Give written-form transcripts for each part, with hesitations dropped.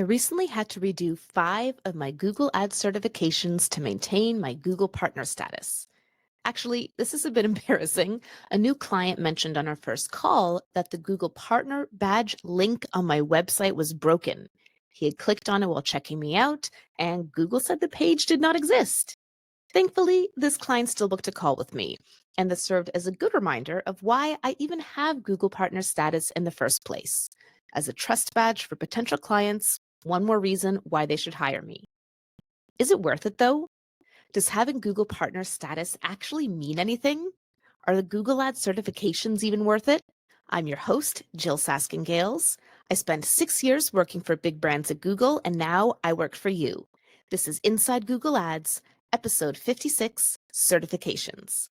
I recently had to redo 5 of my Google Ads certifications to maintain my Google partner status. Actually, this is a bit embarrassing. A new client mentioned on our first call that the Google partner badge link on my website was broken. He had clicked on it while checking me out, and Google said the page did not exist. Thankfully, this client still booked a call with me, and this served as a good reminder of why I even have Google partner status in the first place. As a trust badge for potential clients, one more reason why they should hire me. Is it worth it though? Does having Google partner status actually mean anything? Are the Google Ads certifications even worth it? I'm your host, Jyll Saskin Gales. I spent 6 years working for big brands at Google, and now I work for you. This is Inside Google Ads, episode 56, Certifications.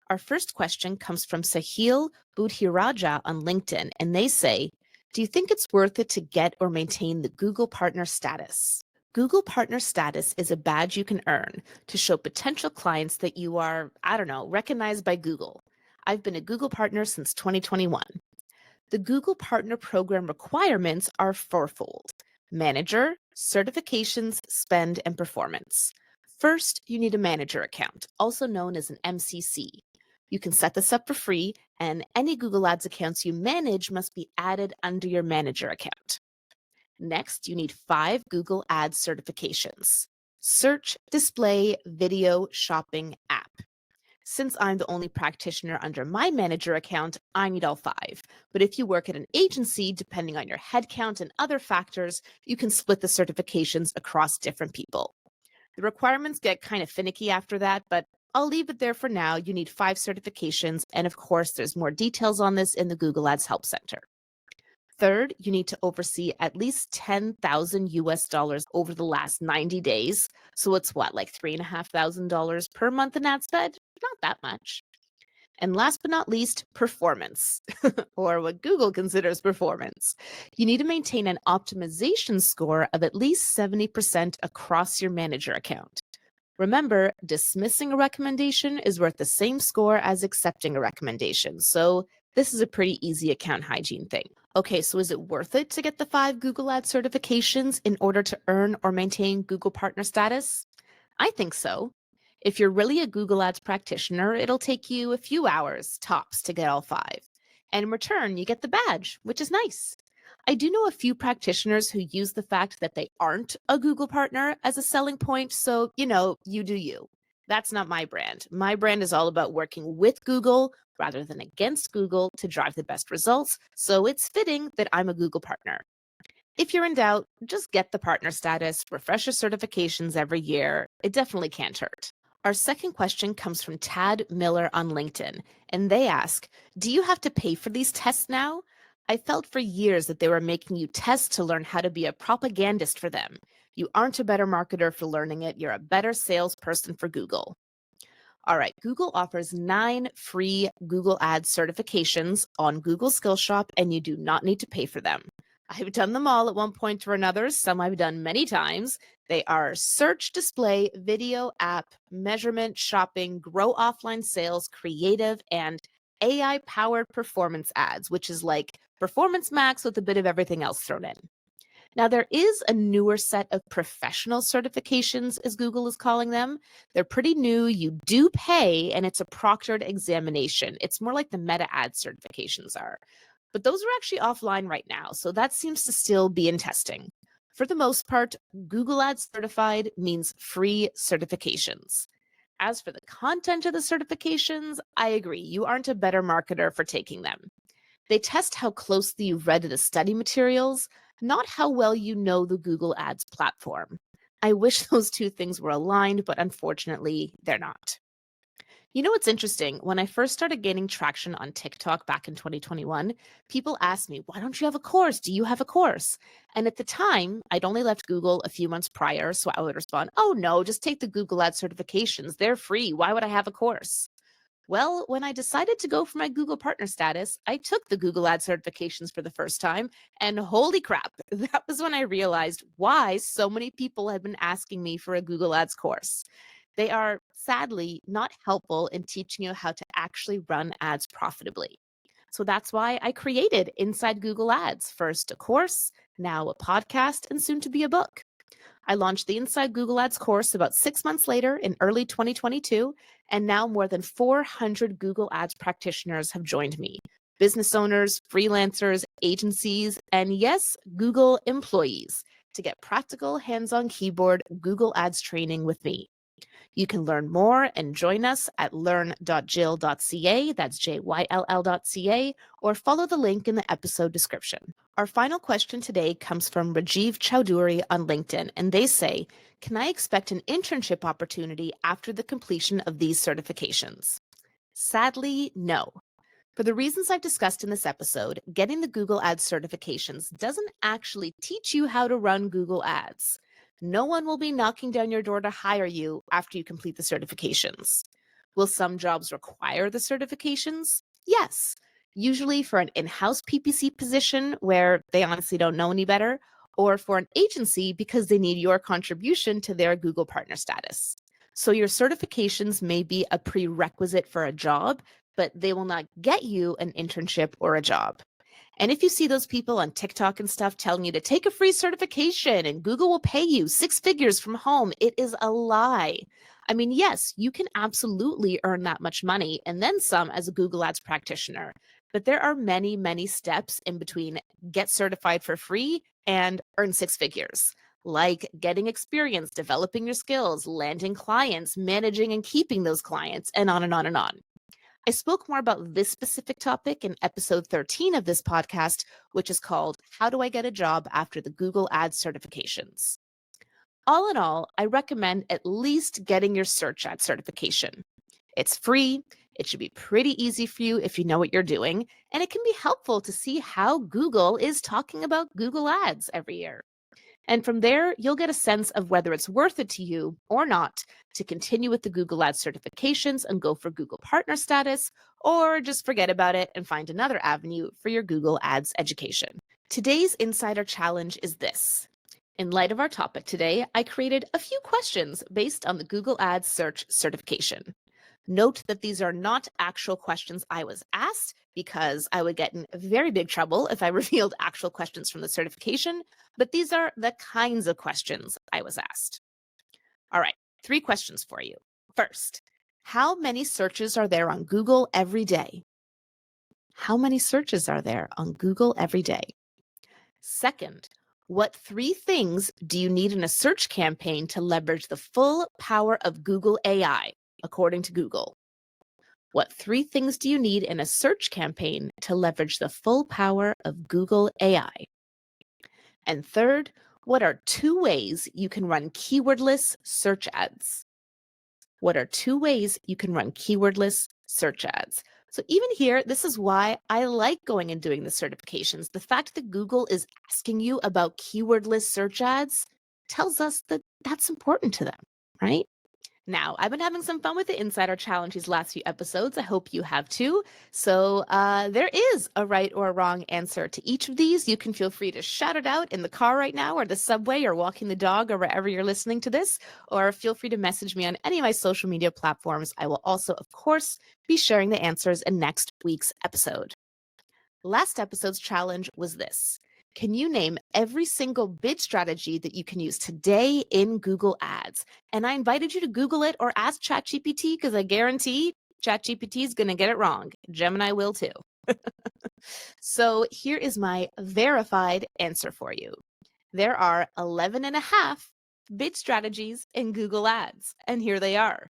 Our first question comes from Sahil Budhiraja on LinkedIn, and they say, do you think it's worth it to get or maintain the Google partner status? Google partner status is a badge you can earn to show potential clients that you are, I don't know, recognized by Google. I've been a Google partner since 2021. The Google Partner Program requirements are fourfold: manager, certifications, spend, and performance. First, you need a manager account, also known as an MCC. You can set this up for free, and any Google Ads accounts you manage must be added under your manager account. Next, you need 5 Google Ads certifications: search, display, video, shopping, app. Since I'm the only practitioner under my manager account, I need all 5. But if you work at an agency, depending on your headcount and other factors, you can split the certifications across different people. The requirements get kind of finicky after that, but I'll leave it there for now. You need 5 certifications, and of course, there's more details on this in the Google Ads Help Center. Third, you need to oversee at least 10,000 US dollars over the last 90 days. So it's what, like $3,500 per month in ad spend? Not that much. And last but not least, performance, or what Google considers performance. You need to maintain an optimization score of at least 70% across your manager account. Remember, dismissing a recommendation is worth the same score as accepting a recommendation. So this is a pretty easy account hygiene thing. Okay, so is it worth it to get the 5 Google Ads certifications in order to earn or maintain Google partner status? I think so. If you're really a Google Ads practitioner, it'll take you a few hours tops to get all 5. And in return, you get the badge, which is nice. I do know a few practitioners who use the fact that they aren't a Google partner as a selling point, so, you do you. That's not my brand. My brand is all about working with Google rather than against Google to drive the best results, so it's fitting that I'm a Google partner. If you're in doubt, just get the partner status, refresh your certifications every year. It definitely can't hurt. Our second question comes from Tad Miller on LinkedIn, and they ask, do you have to pay for these tests now? I felt for years that they were making you test to learn how to be a propagandist for them. You aren't a better marketer for learning it. You're a better salesperson for Google. All right, Google offers 9 free Google Ads certifications on Google Skills Shop, and you do not need to pay for them. I've done them all at one point or another. Some I've done many times. They are search, display, video, app, measurement, shopping, grow offline sales, creative, and AI powered performance ads, which is like Performance Max with a bit of everything else thrown in. Now, there is a newer set of professional certifications, as Google is calling them. They're pretty new. You do pay, and it's a proctored examination. It's more like the Meta Ad certifications are. But those are actually offline right now, so that seems to still be in testing. For the most part, Google Ads certified means free certifications. As for the content of the certifications, I agree, you aren't a better marketer for taking them. They test how closely you've read the study materials, not how well you know the Google Ads platform. I wish those two things were aligned, but unfortunately, they're not. You know what's interesting? When I first started gaining traction on TikTok back in 2021, people asked me, why don't you have a course? Do you have a course? And at the time, I'd only left Google a few months prior, so I would respond, oh no, just take the Google Ads certifications. They're free. Why would I have a course? Well, when I decided to go for my Google partner status, I took the Google Ads certifications for the first time, and holy crap, that was when I realized why so many people had been asking me for a Google Ads course. They are sadly not helpful in teaching you how to actually run ads profitably. So that's why I created Inside Google Ads, first a course, now a podcast, and soon to be a book. I launched the Inside Google Ads course about 6 months later in early 2022, and now more than 400 Google Ads practitioners have joined me. Business owners, freelancers, agencies, and yes, Google employees to get practical hands-on keyboard Google Ads training with me. You can learn more and join us at learn.jyll.ca, that's JYLL.ca, or follow the link in the episode description. Our final question today comes from Rajiv Chowdhury on LinkedIn, and they say, can I expect an internship opportunity after the completion of these certifications? Sadly, no. For the reasons I've discussed in this episode, getting the Google Ads certifications doesn't actually teach you how to run Google Ads. No one will be knocking down your door to hire you after you complete the certifications. Will some jobs require the certifications? Yes, usually for an in-house PPC position where they honestly don't know any better, or for an agency because they need your contribution to their Google partner status. So your certifications may be a prerequisite for a job, but they will not get you an internship or a job. And if you see those people on TikTok and stuff telling you to take a free certification and Google will pay you 6 figures from home, it is a lie. I mean, yes, you can absolutely earn that much money and then some as a Google Ads practitioner, but there are many, many steps in between get certified for free and earn 6 figures. Like getting experience, developing your skills, landing clients, managing and keeping those clients, and on and on and on. I spoke more about this specific topic in episode 13 of this podcast, which is called How Do I Get a Job After the Google Ads Certifications? All in all, I recommend at least getting your search ad certification. It's free, it should be pretty easy for you if you know what you're doing, and it can be helpful to see how Google is talking about Google Ads every year. And from there, you'll get a sense of whether it's worth it to you or not to continue with the Google Ads certifications and go for Google partner status, or just forget about it and find another avenue for your Google Ads education. Today's Insider Challenge is this. In light of our topic today, I created a few questions based on the Google Ads search certification. Note that these are not actual questions I was asked because I would get in very big trouble if I revealed actual questions from the certification, but these are the kinds of questions I was asked. All right, 3 questions for you. First, how many searches are there on Google every day? How many searches are there on Google every day? Second, what 3 things do you need in a search campaign to leverage the full power of Google AI, according to Google? What 3 things do you need in a search campaign to leverage the full power of Google AI? And third, what are 2 ways you can run keywordless search ads? What are 2 ways you can run keywordless search ads? So even here, this is why I like going and doing the certifications. The fact that Google is asking you about keywordless search ads tells us that that's important to them, right? Now, I've been having some fun with the Insider Challenge these last few episodes. I hope you have too. So there is a right or a wrong answer to each of these. You can feel free to shout it out in the car right now or the subway or walking the dog or wherever you're listening to this, or feel free to message me on any of my social media platforms. I will also, of course, be sharing the answers in next week's episode. Last episode's challenge was this. Can you name every single bid strategy that you can use today in Google Ads? And I invited you to Google it or ask ChatGPT because I guarantee ChatGPT is going to get it wrong. Gemini will too. So here is my verified answer for you. There are 11 and a half bid strategies in Google Ads, and here they are.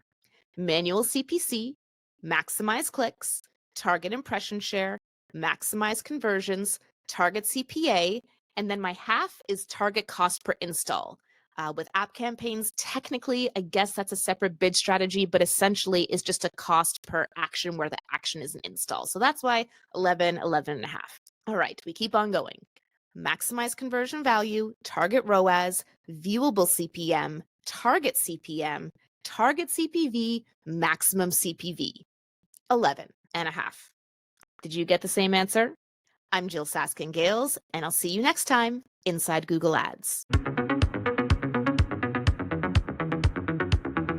Manual CPC, maximize clicks, target impression share, maximize conversions, target CPA, and then my half is target cost per install. With app campaigns, technically, I guess that's a separate bid strategy, but essentially is just a cost per action where the action is an install. So that's why 11, 11 and a half. All right, we keep on going. Maximize conversion value, target ROAS, viewable CPM, target CPM, target CPV, maximum CPV. 11 and a half. Did you get the same answer? I'm Jyll Saskin Gales, and I'll see you next time inside Google Ads.